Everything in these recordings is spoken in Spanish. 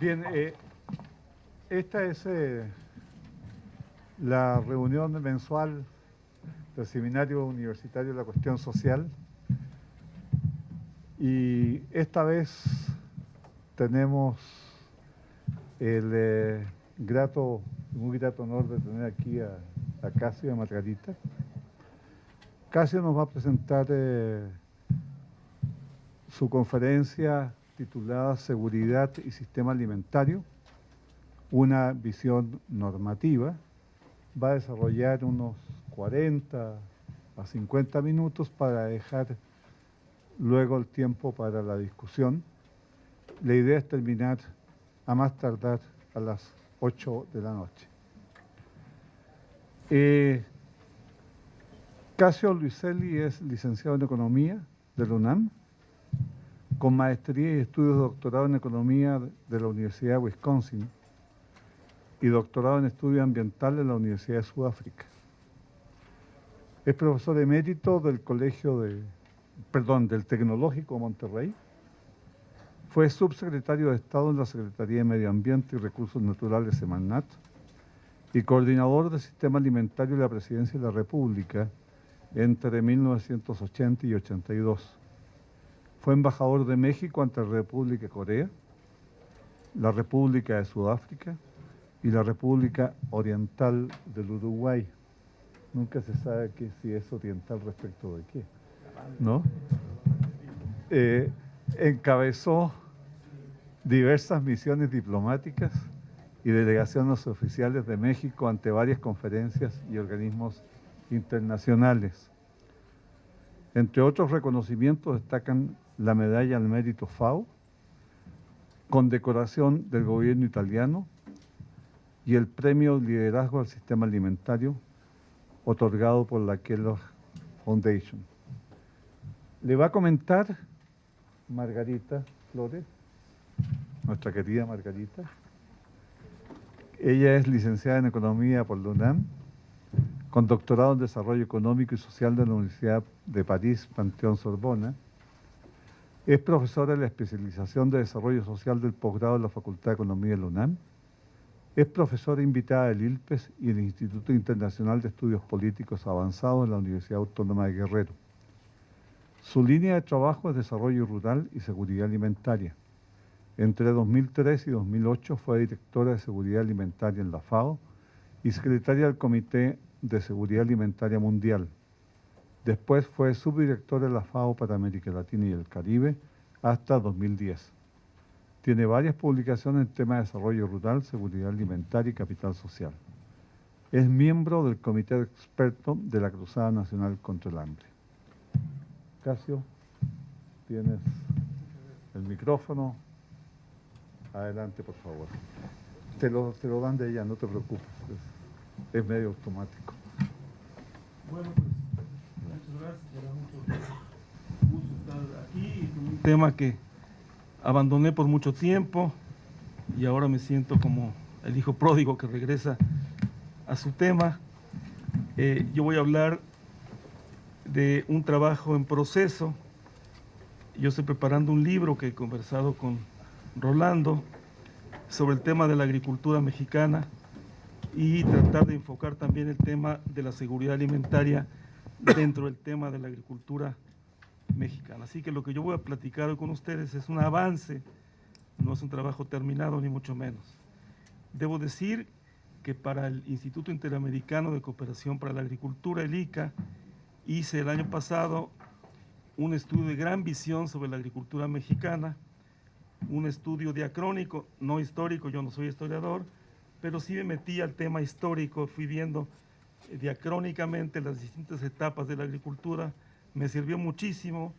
Bien, esta es la reunión mensual del Seminario Universitario de la Cuestión Social y esta vez tenemos el muy grato honor de tener aquí a Casio y a Margarita. Casio nos va a presentar su conferencia titulada Seguridad y Sistema Alimentario, una visión normativa. Va a desarrollar unos 40 a 50 minutos para dejar luego el tiempo para la discusión. La idea es terminar a más tardar a las 8 de la noche. Casio Luiselli es licenciado en Economía de la UNAM, con maestría y estudios de doctorado en Economía de la Universidad de Wisconsin y doctorado en Estudios Ambientales en la Universidad de Sudáfrica. Es profesor emérito del del Tecnológico de Monterrey. Fue subsecretario de Estado en la Secretaría de Medio Ambiente y Recursos Naturales, Semarnat, y coordinador del Sistema Alimentario de la Presidencia de la República entre 1980 y 82. Fue embajador de México ante la República de Corea, la República de Sudáfrica y la República Oriental del Uruguay. Nunca se sabe si es oriental respecto de qué, ¿no? Encabezó diversas misiones diplomáticas y delegaciones oficiales de México ante varias conferencias y organismos internacionales. Entre otros reconocimientos destacan la Medalla al Mérito FAO, condecoración del gobierno italiano y el Premio Liderazgo al Sistema Alimentario otorgado por la Kellogg Foundation. Le va a comentar Margarita Flores, nuestra querida Margarita. Ella es licenciada en Economía por la UNAM, con doctorado en Desarrollo Económico y Social de la Universidad de París, Panteón-Sorbona. Es profesora de la especialización de Desarrollo Social del posgrado de la Facultad de Economía de la UNAM. Es profesora invitada del ILPES y del Instituto Internacional de Estudios Políticos Avanzados de la Universidad Autónoma de Guerrero. Su línea de trabajo es desarrollo rural y seguridad alimentaria. Entre 2003 y 2008 fue directora de Seguridad Alimentaria en la FAO y secretaria del Comité de Seguridad Alimentaria Mundial. Después fue subdirectora de la FAO para América Latina y el Caribe hasta 2010. Tiene varias publicaciones en temas de desarrollo rural, seguridad alimentaria y capital social. Es miembro del Comité de Expertos de la Cruzada Nacional contra el Hambre. Casio, tienes el micrófono. Adelante, por favor. Te lo dan de ella, no te preocupes. Es medio automático. Bueno, pues, muchas gracias. Me da mucho gusto estar aquí. Un tema que abandoné por mucho tiempo y ahora me siento como el hijo pródigo que regresa a su tema. Yo voy a hablar de un trabajo en proceso. Yo estoy preparando un libro que he conversado con Rolando sobre el tema de la agricultura mexicana y tratar de enfocar también el tema de la seguridad alimentaria dentro del tema de la agricultura mexicana. Así que lo que yo voy a platicar hoy con ustedes es un avance, no es un trabajo terminado ni mucho menos. Debo decir que para el Instituto Interamericano de Cooperación para la Agricultura, el ICA, hice el año pasado un estudio de gran visión sobre la agricultura mexicana, un estudio diacrónico, no histórico, yo no soy historiador, pero sí me metí al tema histórico, fui viendo diacrónicamente las distintas etapas de la agricultura. Me sirvió muchísimo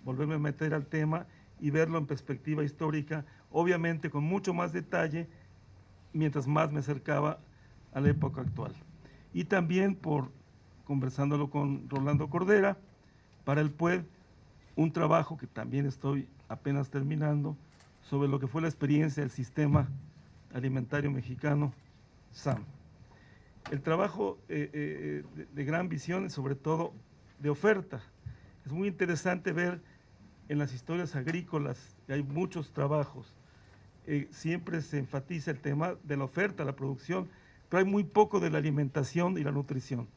volverme a meter al tema y verlo en perspectiva histórica, obviamente con mucho más detalle, mientras más me acercaba a la época actual. Y también conversándolo con Rolando Cordera, para el PUED, un trabajo que también estoy apenas terminando, sobre lo que fue la experiencia del sistema alimentario mexicano, SAM. El trabajo de gran visión y sobre todo de oferta. Es muy interesante ver en las historias agrícolas que hay muchos trabajos siempre se enfatiza el tema de la oferta, la producción, pero hay muy poco de la alimentación y la nutrición.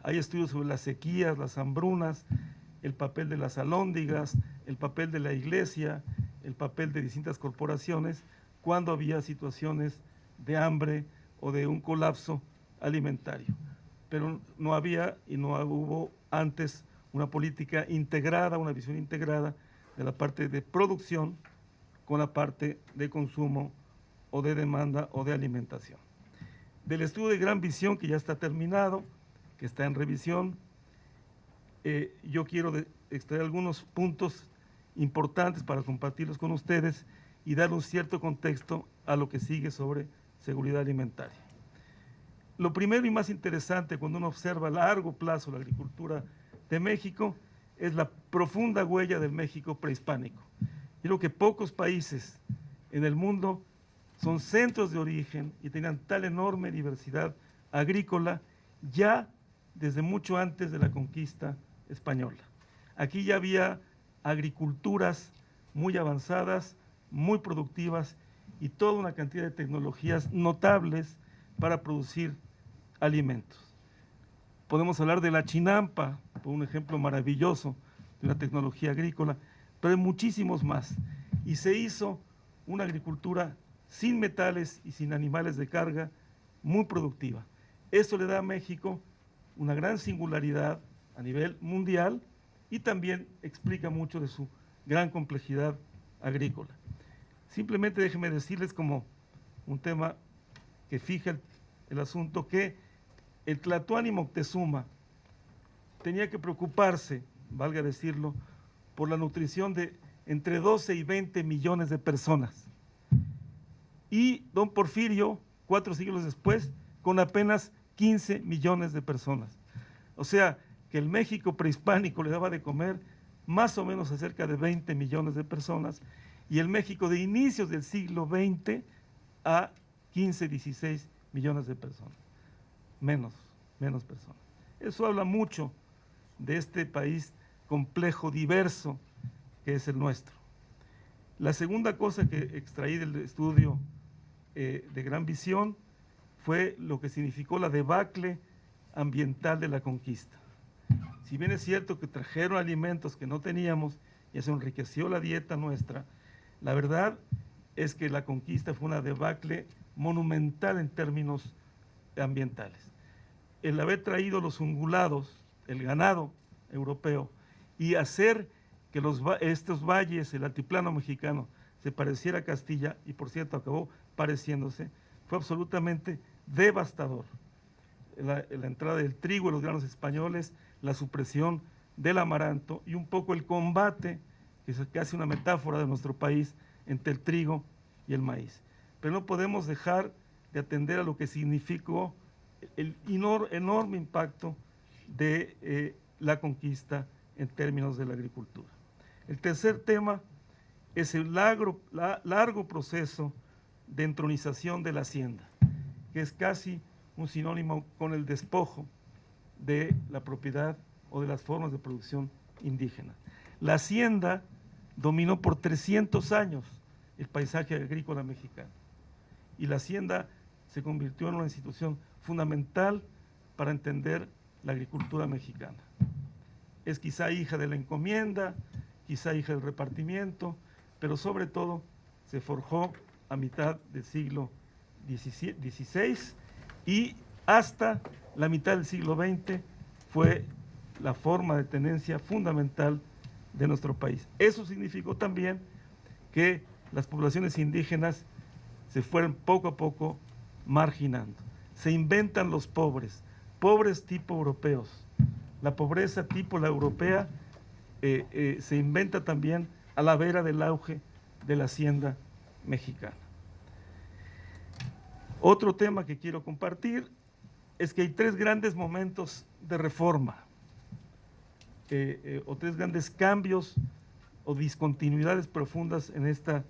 Hay estudios sobre las sequías, las hambrunas, el papel de las alhóndigas, el papel de la iglesia, el papel de distintas corporaciones cuando había situaciones de hambre o de un colapso alimentario. Pero no había y no hubo antes una política integrada, una visión integrada de la parte de producción con la parte de consumo o de demanda o de alimentación. Del estudio de Gran Visión, que ya está terminado, que está en revisión, yo quiero extraer algunos puntos importantes para compartirlos con ustedes y dar un cierto contexto a lo que sigue sobre seguridad alimentaria. Lo primero y más interesante cuando uno observa a largo plazo la agricultura de México es la profunda huella del México prehispánico. Yo creo que pocos países en el mundo son centros de origen y tenían tal enorme diversidad agrícola ya desde mucho antes de la conquista española. Aquí ya había agriculturas muy avanzadas, muy productivas y toda una cantidad de tecnologías notables para producir alimentos. Podemos hablar de la chinampa, por un ejemplo maravilloso de una tecnología agrícola, pero hay muchísimos más. Y se hizo una agricultura sin metales y sin animales de carga, muy productiva. Esto le da a México una gran singularidad a nivel mundial y también explica mucho de su gran complejidad agrícola. Simplemente déjenme decirles como un tema que fija el asunto que el Tlatoani Moctezuma tenía que preocuparse, valga decirlo, por la nutrición de entre 12 y 20 millones de personas. Y don Porfirio, 4 siglos después, con apenas 15 millones de personas. O sea, que el México prehispánico le daba de comer más o menos a cerca de 20 millones de personas y el México de inicios del siglo XX a 15, 16 millones de personas. Menos personas. Eso habla mucho de este país complejo, diverso, que es el nuestro. La segunda cosa que extraí del estudio de Gran Visión fue lo que significó la debacle ambiental de la conquista. Si bien es cierto que trajeron alimentos que no teníamos y eso enriqueció la dieta nuestra, la verdad es que la conquista fue una debacle monumental en términos ambientales. El haber traído los ungulados, el ganado europeo, y hacer que estos valles, el altiplano mexicano, se pareciera a Castilla, y por cierto acabó pareciéndose, fue absolutamente devastador. La entrada del trigo y los granos españoles, la supresión del amaranto y un poco el combate, que es casi una metáfora de nuestro país, entre el trigo y el maíz. Pero no podemos dejar de atender a lo que significó el enorme impacto de la conquista en términos de la agricultura. El tercer tema es el largo proceso de entronización de la hacienda, que es casi un sinónimo con el despojo de la propiedad o de las formas de producción indígenas. La hacienda dominó por 300 años el paisaje agrícola mexicano y la hacienda se convirtió en una institución fundamental para entender la agricultura mexicana. Es quizá hija de la encomienda, quizá hija del repartimiento, pero sobre todo se forjó a mitad del siglo XVI y hasta la mitad del siglo XX fue la forma de tenencia fundamental de nuestro país. Eso significó también que las poblaciones indígenas se fueron poco a poco marginando. Se inventan los pobres tipo europeos. La pobreza tipo la europea se inventa también a la vera del auge de la hacienda mexicana. Otro tema que quiero compartir es que hay 3 grandes momentos de reforma, o 3 grandes cambios o discontinuidades profundas en este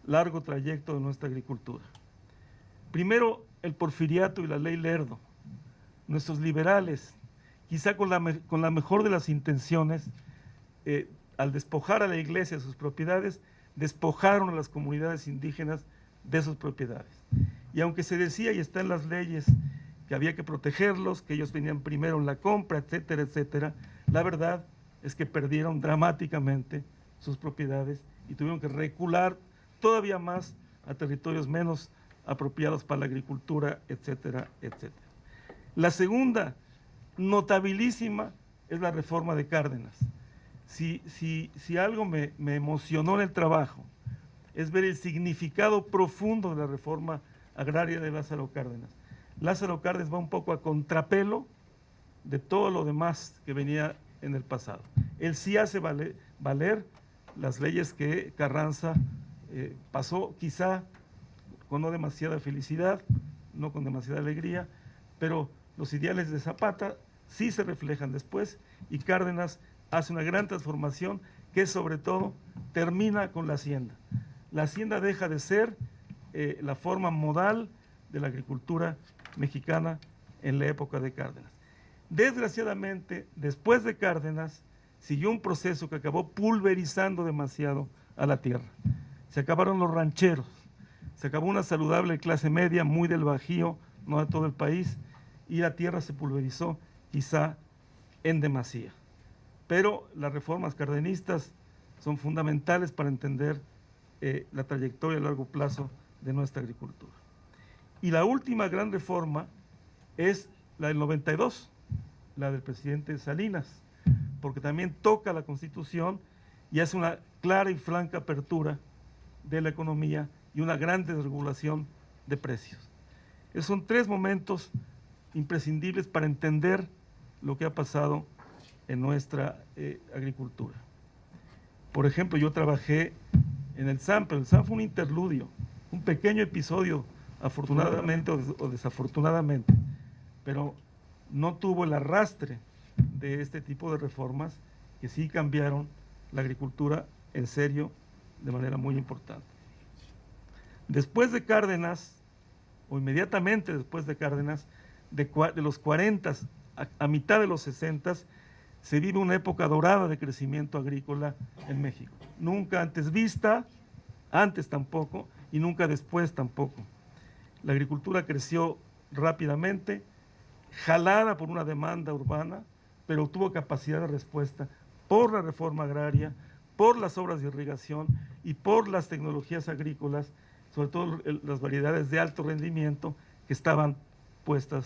largo trayecto de nuestra agricultura. Primero, el porfiriato y la ley Lerdo. Nuestros liberales, quizá con la mejor de las intenciones, al despojar a la iglesia de sus propiedades, despojaron a las comunidades indígenas de sus propiedades. Y aunque se decía, y está en las leyes, que había que protegerlos, que ellos venían primero en la compra, etcétera, etcétera, la verdad es que perdieron dramáticamente sus propiedades y tuvieron que recular todavía más a territorios menos apropiados para la agricultura, etcétera, etcétera. La segunda, notabilísima, es la reforma de Cárdenas. Si algo me emocionó en el trabajo, es ver el significado profundo de la reforma agraria de Lázaro Cárdenas. Lázaro Cárdenas va un poco a contrapelo de todo lo demás que venía en el pasado. Él sí hace valer las leyes que Carranza pasó, quizá con no demasiada felicidad, no con demasiada alegría, pero los ideales de Zapata sí se reflejan después, y Cárdenas hace una gran transformación que sobre todo termina con la hacienda. La hacienda deja de ser la forma modal de la agricultura mexicana en la época de Cárdenas. Desgraciadamente, después de Cárdenas, siguió un proceso que acabó pulverizando demasiado a la tierra. Se acabaron los rancheros, se acabó una saludable clase media, muy del Bajío, no de todo el país, y la tierra se pulverizó quizá en demasía. Pero las reformas cardenistas son fundamentales para entender la trayectoria a largo plazo de nuestra agricultura. Y la última gran reforma es la del 92, la del presidente Salinas, porque también toca la Constitución y hace una clara y franca apertura de la economía y una gran desregulación de precios. Esos son tres momentos imprescindibles para entender lo que ha pasado en nuestra agricultura. Por ejemplo, yo trabajé en el SAM, pero el SAM fue un interludio, un pequeño episodio, afortunadamente o desafortunadamente, pero no tuvo el arrastre de este tipo de reformas que sí cambiaron la agricultura en serio de manera muy importante. Después de Cárdenas, o inmediatamente después de Cárdenas, de los 40 a mitad de los 60, se vive una época dorada de crecimiento agrícola en México. Nunca antes vista, antes tampoco, y nunca después tampoco. La agricultura creció rápidamente, jalada por una demanda urbana, pero tuvo capacidad de respuesta por la reforma agraria, por las obras de irrigación y por las tecnologías agrícolas, sobre todo las variedades de alto rendimiento que estaban puestas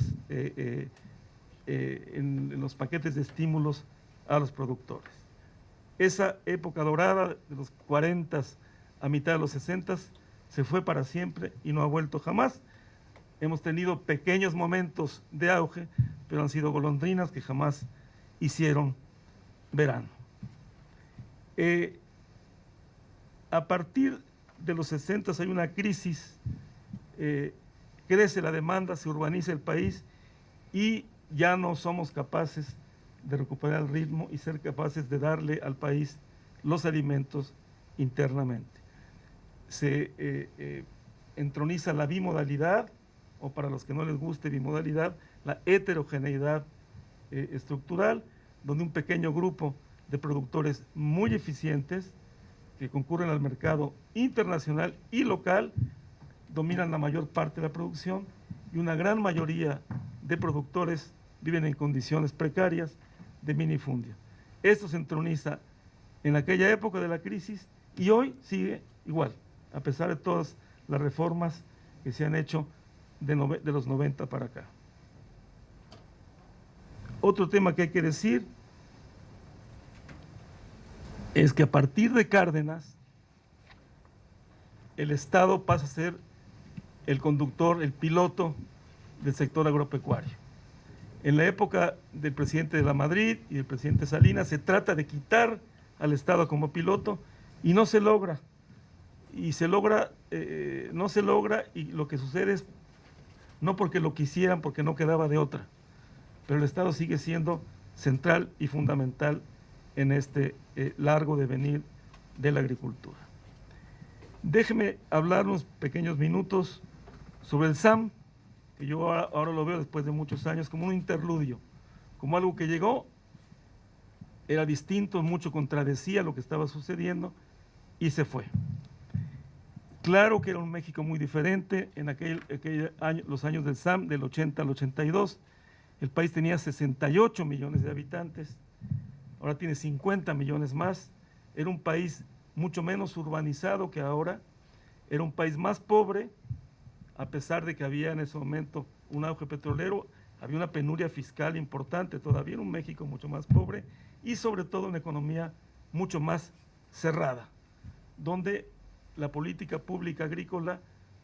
en los paquetes de estímulos a los productores. Esa época dorada de los 40 a mitad de los 60 se fue para siempre y no ha vuelto jamás. Hemos tenido pequeños momentos de auge, pero han sido golondrinas que jamás hicieron verano. A partir de los 60 hay una crisis, crece la demanda, se urbaniza el país y ya no somos capaces de recuperar el ritmo y ser capaces de darle al país los alimentos internamente. Se entroniza la bimodalidad, o para los que no les guste bimodalidad, la heterogeneidad estructural, donde un pequeño grupo de productores muy eficientes que concurren al mercado internacional y local dominan la mayor parte de la producción y una gran mayoría de productores viven en condiciones precarias de minifundio. Esto se entroniza en aquella época de la crisis y hoy sigue igual, a pesar de todas las reformas que se han hecho de los 90 para acá. Otro tema que hay que decir es que a partir de Cárdenas, el Estado pasa a ser el conductor, el piloto del sector agropecuario. En la época del presidente de la Madrid y del presidente Salinas se trata de quitar al Estado como piloto y no se logra. No se logra y lo que sucede es, no porque lo quisieran, porque no quedaba de otra, pero el Estado sigue siendo central y fundamental en este largo devenir de la agricultura. Déjeme hablar unos pequeños minutos sobre el SAM, que yo ahora lo veo después de muchos años como un interludio, como algo que llegó, era distinto, mucho contradecía lo que estaba sucediendo y se fue. Claro que era un México muy diferente en aquel año, los años del SAM, del 80 al 82. El país tenía 68 millones de habitantes, ahora tiene 50 millones más. Era un país mucho menos urbanizado que ahora, era un país más pobre, a pesar de que había en ese momento un auge petrolero, había una penuria fiscal importante, todavía era un México mucho más pobre y sobre todo una economía mucho más cerrada, donde la política pública agrícola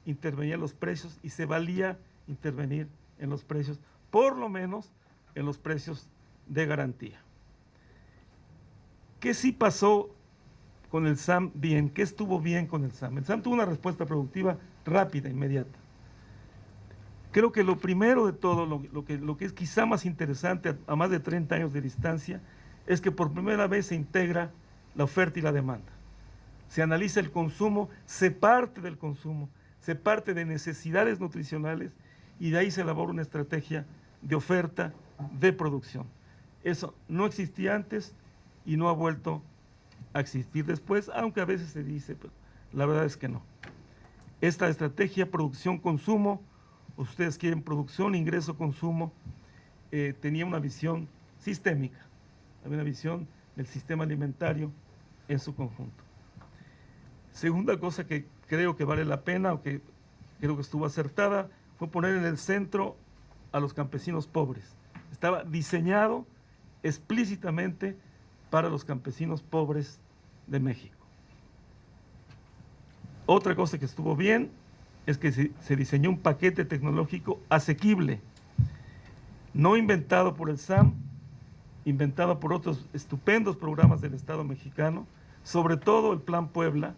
intervenía en los precios y se valía intervenir en los precios, por lo menos en los precios de garantía. ¿Qué sí pasó con el SAM bien? ¿Qué estuvo bien con el SAM? El SAM tuvo una respuesta productiva rápida, inmediata. Creo que lo primero de todo, lo que es quizá más interesante a más de 30 años de distancia, es que por primera vez se integra la oferta y la demanda. Se analiza el consumo, se parte del consumo, se parte de necesidades nutricionales y de ahí se elabora una estrategia de oferta, de producción. Eso no existía antes y no ha vuelto a existir después, aunque a veces se dice, pero la verdad es que no. Esta estrategia producción-consumo, ustedes quieren producción, ingreso, consumo, tenía una visión sistémica, había una visión del sistema alimentario en su conjunto. Segunda cosa que creo que vale la pena, o que creo que estuvo acertada, fue poner en el centro a los campesinos pobres. Estaba diseñado explícitamente para los campesinos pobres de México. Otra cosa que estuvo bien es que se diseñó un paquete tecnológico asequible, no inventado por el SAM, inventado por otros estupendos programas del Estado mexicano, sobre todo el Plan Puebla,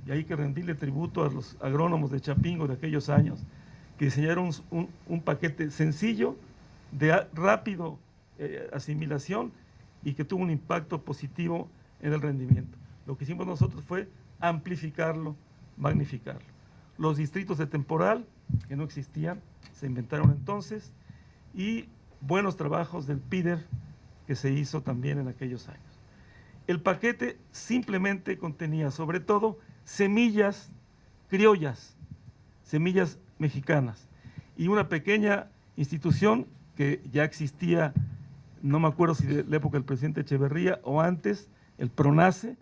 y hay que rendirle tributo a los agrónomos de Chapingo de aquellos años, que diseñaron un paquete sencillo, de rápido asimilación y que tuvo un impacto positivo en el rendimiento. Lo que hicimos nosotros fue amplificarlo, magnificarlo. Los distritos de temporal, que no existían, se inventaron entonces, y buenos trabajos del PIDER que se hizo también en aquellos años. El paquete simplemente contenía sobre todo semillas criollas, semillas mexicanas, y una pequeña institución que ya existía, no me acuerdo si de la época del presidente Echeverría o antes, el PRONACE,